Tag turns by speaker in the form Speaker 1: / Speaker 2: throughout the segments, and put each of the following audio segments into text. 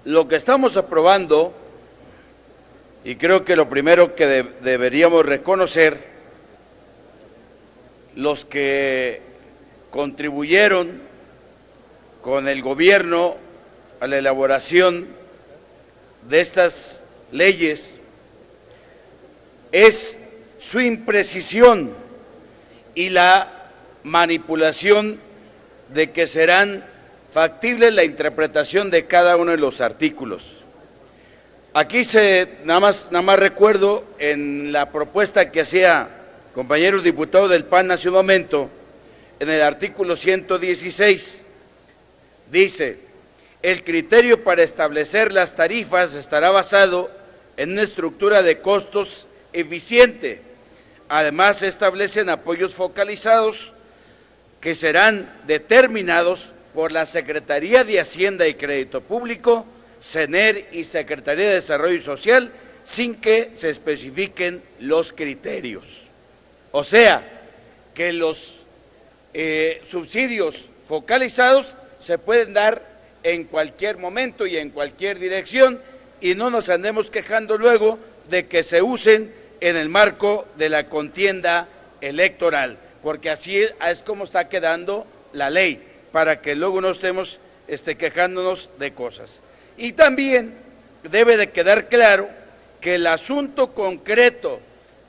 Speaker 1: Lo que estamos aprobando, y creo que lo primero que deberíamos reconocer, los que contribuyeron con el gobierno a la elaboración de estas leyes, es su imprecisión y la manipulación de que serán factibles la interpretación de cada uno de los artículos. Aquí nada más recuerdo en la propuesta que hacía compañeros diputados del PAN hace un momento, en el artículo 116, dice: el criterio para establecer las tarifas estará basado en una estructura de costos eficiente. Además, se establecen apoyos focalizados que serán determinados por la Secretaría de Hacienda y Crédito Público, CENER y Secretaría de Desarrollo Social, sin que se especifiquen los criterios. O sea, que los subsidios focalizados se pueden dar en cualquier momento y en cualquier dirección, y no nos andemos quejando luego de que se usen en el marco de la contienda electoral, porque así es como está quedando la ley, para que luego no estemos quejándonos de cosas. Y también debe de quedar claro que el asunto concreto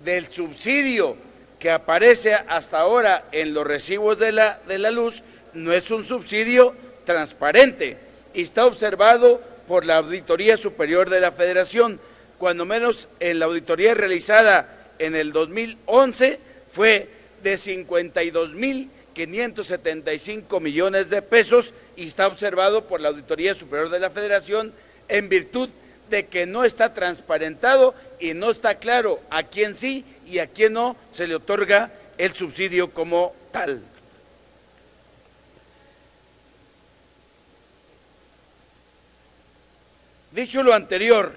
Speaker 1: del subsidio que aparece hasta ahora en los recibos de la luz no es un subsidio transparente y está observado por la Auditoría Superior de la Federación. Cuando menos en la auditoría realizada en el 2011 fue de 52.575 millones de pesos y está observado por la Auditoría Superior de la Federación en virtud de que no está transparentado y no está claro a quién sí y a quién no se le otorga el subsidio como tal. Dicho lo anterior,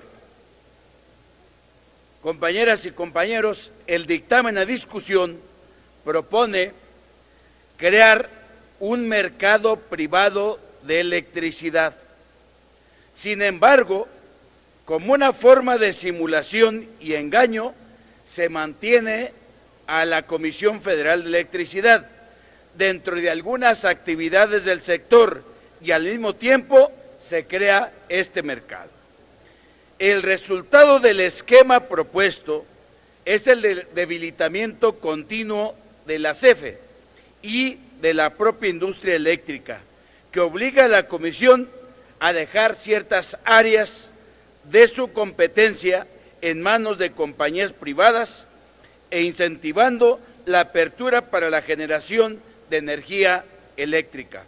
Speaker 1: compañeras y compañeros, el dictamen a discusión propone crear un mercado privado de electricidad. Sin embargo, como una forma de simulación y engaño, se mantiene a la Comisión Federal de Electricidad dentro de algunas actividades del sector y al mismo tiempo se crea este mercado. El resultado del esquema propuesto es el debilitamiento continuo de la CFE y de la propia industria eléctrica, que obliga a la Comisión a dejar ciertas áreas de su competencia en manos de compañías privadas e incentivando la apertura para la generación de energía eléctrica.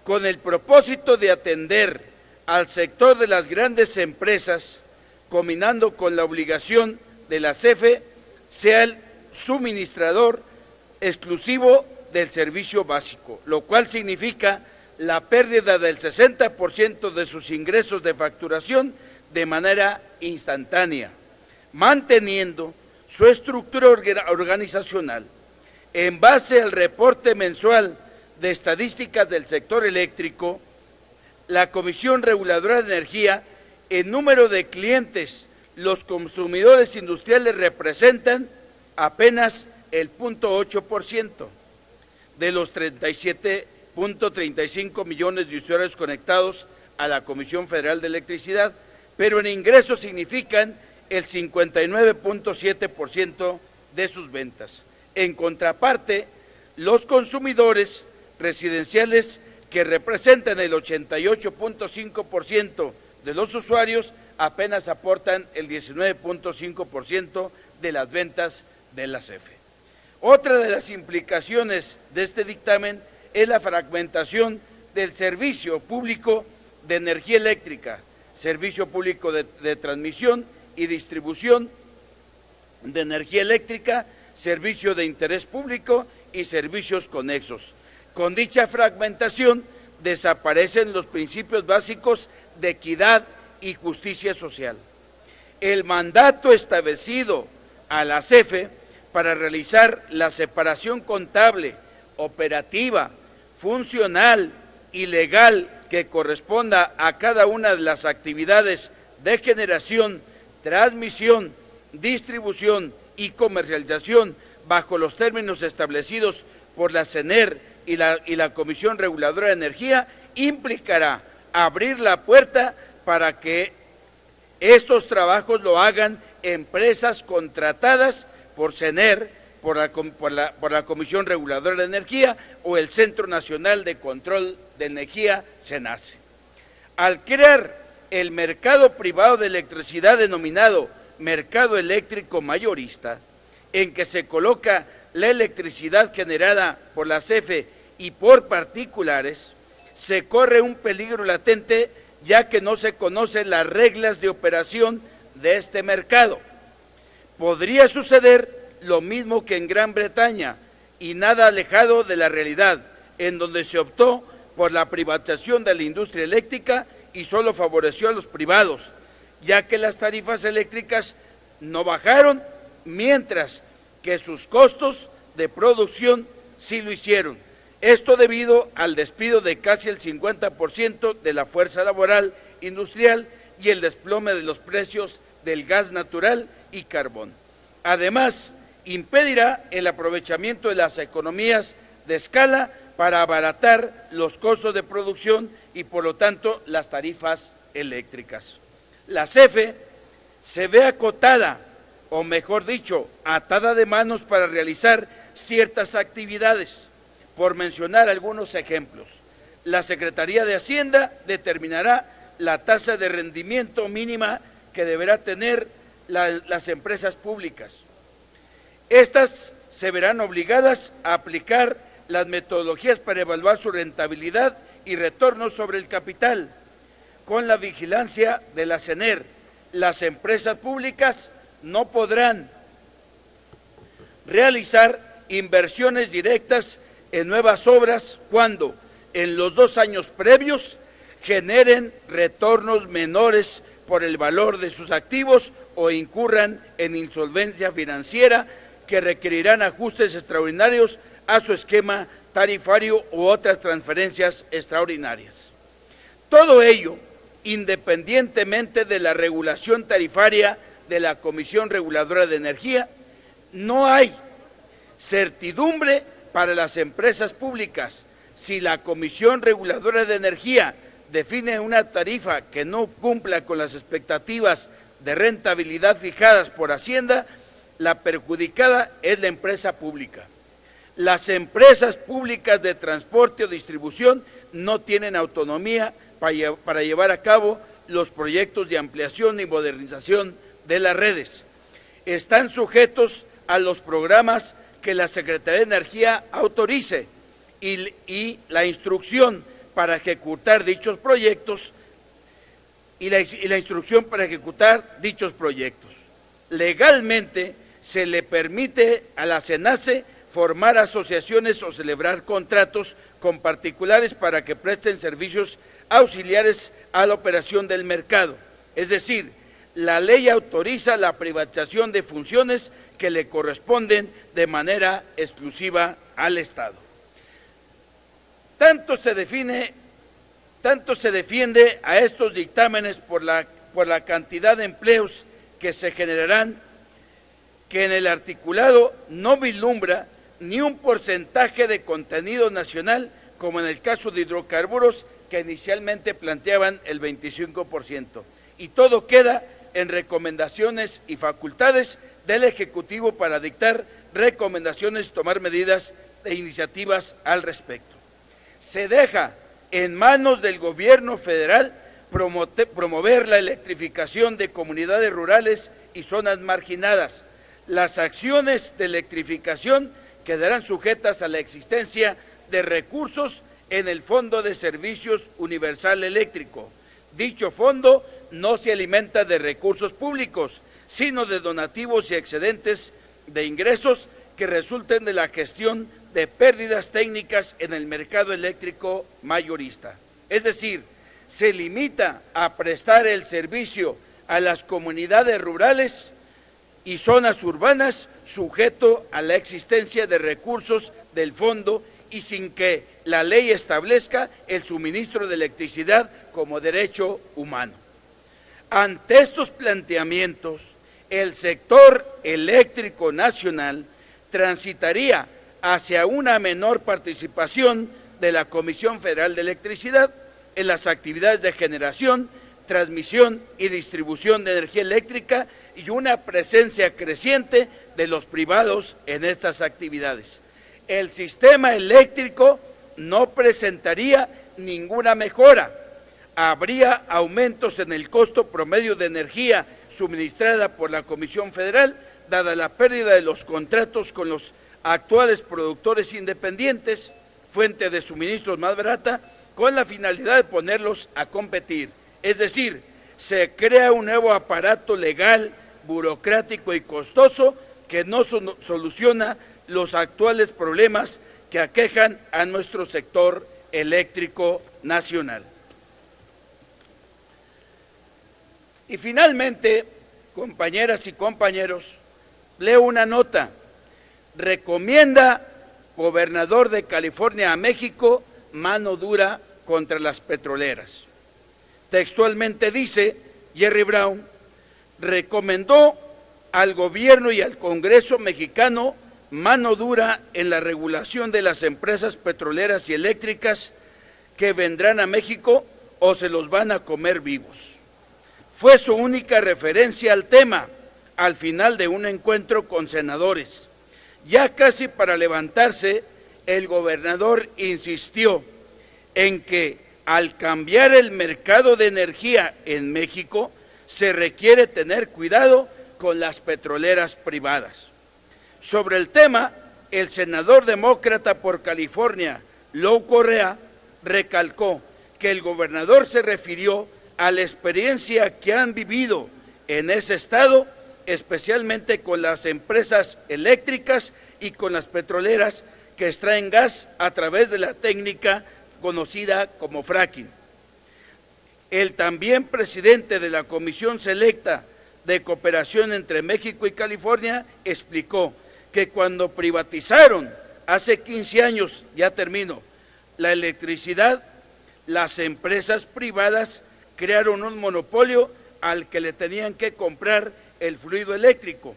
Speaker 1: Con el propósito de atender al sector de las grandes empresas, combinando con la obligación de la CFE, sea el suministrador exclusivo del servicio básico, lo cual significa la pérdida del 60% de sus ingresos de facturación de manera instantánea, manteniendo su estructura organizacional. En base al reporte mensual de estadísticas del sector eléctrico, la Comisión Reguladora de Energía, en número de clientes, los consumidores industriales representan apenas el 0.8% de los 37.35 millones de usuarios conectados a la Comisión Federal de Electricidad, pero en ingresos significan el 59.7% de sus ventas. En contraparte, los consumidores residenciales, que representan el 88.5% de los usuarios, apenas aportan el 19.5% de las ventas de la CFE. Otra de las implicaciones de este dictamen es la fragmentación del servicio público de energía eléctrica, servicio público de transmisión y distribución de energía eléctrica, servicio de interés público y servicios conexos. Con dicha fragmentación desaparecen los principios básicos de equidad y justicia social. El mandato establecido a la CFE para realizar la separación contable, operativa, funcional y legal que corresponda a cada una de las actividades de generación, transmisión, distribución y comercialización bajo los términos establecidos por la CENER y la Comisión Reguladora de Energía, implicará abrir la puerta para que estos trabajos lo hagan empresas contratadas por CENER, por la Comisión Reguladora de Energía o el Centro Nacional de Control de Energía, CENACE. Al crear el mercado privado de electricidad denominado mercado eléctrico mayorista, en que se coloca la electricidad generada por la CFE y por particulares, se corre un peligro latente, ya que no se conocen las reglas de operación de este mercado. Podría suceder lo mismo que en Gran Bretaña, y nada alejado de la realidad, en donde se optó por la privatización de la industria eléctrica y solo favoreció a los privados, ya que las tarifas eléctricas no bajaron, mientras que sus costos de producción sí lo hicieron. Esto debido al despido de casi el 50% de la fuerza laboral industrial y el desplome de los precios del gas natural y carbón. Además, impedirá el aprovechamiento de las economías de escala para abaratar los costos de producción y, por lo tanto, las tarifas eléctricas. La CFE se ve acotada, o mejor dicho, atada de manos para realizar ciertas actividades. Por mencionar algunos ejemplos, la Secretaría de Hacienda determinará la tasa de rendimiento mínima que deberá tener las empresas públicas. Estas se verán obligadas a aplicar las metodologías para evaluar su rentabilidad y retorno sobre el capital. Con la vigilancia de la CENER, las empresas públicas no podrán realizar inversiones directas en nuevas obras cuando en los 2 años previos generen retornos menores por el valor de sus activos o incurran en insolvencia financiera que requerirán ajustes extraordinarios a su esquema tarifario u otras transferencias extraordinarias. Todo ello, independientemente de la regulación tarifaria de la Comisión Reguladora de Energía, no hay certidumbre para las empresas públicas. Si la Comisión Reguladora de Energía define una tarifa que no cumpla con las expectativas de rentabilidad fijadas por Hacienda, la perjudicada es la empresa pública. Las empresas públicas de transporte o distribución no tienen autonomía para llevar a cabo los proyectos de ampliación y modernización de las redes. Están sujetos a los programas que la Secretaría de Energía autorice y la instrucción para ejecutar dichos proyectos Legalmente se le permite a la CENACE formar asociaciones o celebrar contratos con particulares para que presten servicios auxiliares a la operación del mercado. Es decir, la ley autoriza la privatización de funciones que le corresponden de manera exclusiva al Estado. Tanto se defiende a estos dictámenes por la cantidad de empleos que se generarán, que en el articulado no vislumbra ni un porcentaje de contenido nacional, como en el caso de hidrocarburos, que inicialmente planteaban el 25%. Y todo queda en recomendaciones y facultades del Ejecutivo para dictar recomendaciones, tomar medidas e iniciativas al respecto. Se deja en manos del gobierno federal promover la electrificación de comunidades rurales y zonas marginadas. Las acciones de electrificación quedarán sujetas a la existencia de recursos en el Fondo de Servicios Universal Eléctrico. Dicho fondo no se alimenta de recursos públicos, sino de donativos y excedentes de ingresos que resulten de la gestión de pérdidas técnicas en el mercado eléctrico mayorista. Es decir, se limita a prestar el servicio a las comunidades rurales y zonas urbanas sujeto a la existencia de recursos del fondo y sin que la ley establezca el suministro de electricidad como derecho humano. Ante estos planteamientos, el sector eléctrico nacional transitaría hacia una menor participación de la Comisión Federal de Electricidad en las actividades de generación, transmisión y distribución de energía eléctrica y una presencia creciente de los privados en estas actividades. El sistema eléctrico no presentaría ninguna mejora. Habría aumentos en el costo promedio de energía suministrada por la Comisión Federal, dada la pérdida de los contratos con los actuales productores independientes, fuente de suministros más barata, con la finalidad de ponerlos a competir. Es decir, se crea un nuevo aparato legal, burocrático y costoso que no soluciona los actuales problemas que aquejan a nuestro sector eléctrico nacional. Y finalmente, compañeras y compañeros, leo una nota. Recomienda gobernador de California a México mano dura contra las petroleras. Textualmente dice, Jerry Brown recomendó al gobierno y al Congreso mexicano mano dura en la regulación de las empresas petroleras y eléctricas que vendrán a México o se los van a comer vivos. Fue su única referencia al tema al final de un encuentro con senadores. Ya casi para levantarse, el gobernador insistió en que al cambiar el mercado de energía en México, se requiere tener cuidado con las petroleras privadas. Sobre el tema, el senador demócrata por California, Lou Correa, recalcó que el gobernador se refirió a la experiencia que han vivido en ese estado, especialmente con las empresas eléctricas y con las petroleras que extraen gas a través de la técnica conocida como fracking. El también presidente de la Comisión Selecta de Cooperación entre México y California explicó que cuando privatizaron hace 15 años, ya termino, la electricidad, las empresas privadas crearon un monopolio al que le tenían que comprar el fluido eléctrico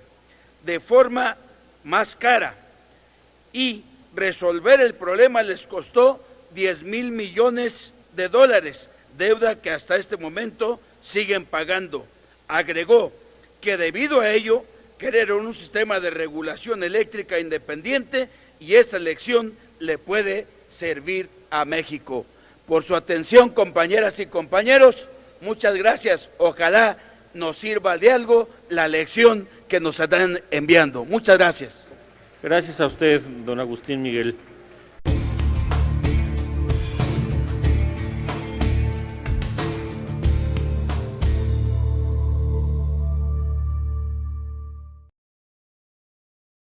Speaker 1: de forma más cara y resolver el problema les costó 10,000 millones de dólares, deuda que hasta este momento siguen pagando. Agregó que debido a ello crearon un sistema de regulación eléctrica independiente y esa lección le puede servir a México. Por su atención, compañeras y compañeros, muchas gracias. Ojalá nos sirva de algo la lección que nos están enviando. Muchas gracias.
Speaker 2: Gracias a usted, don Agustín Miguel.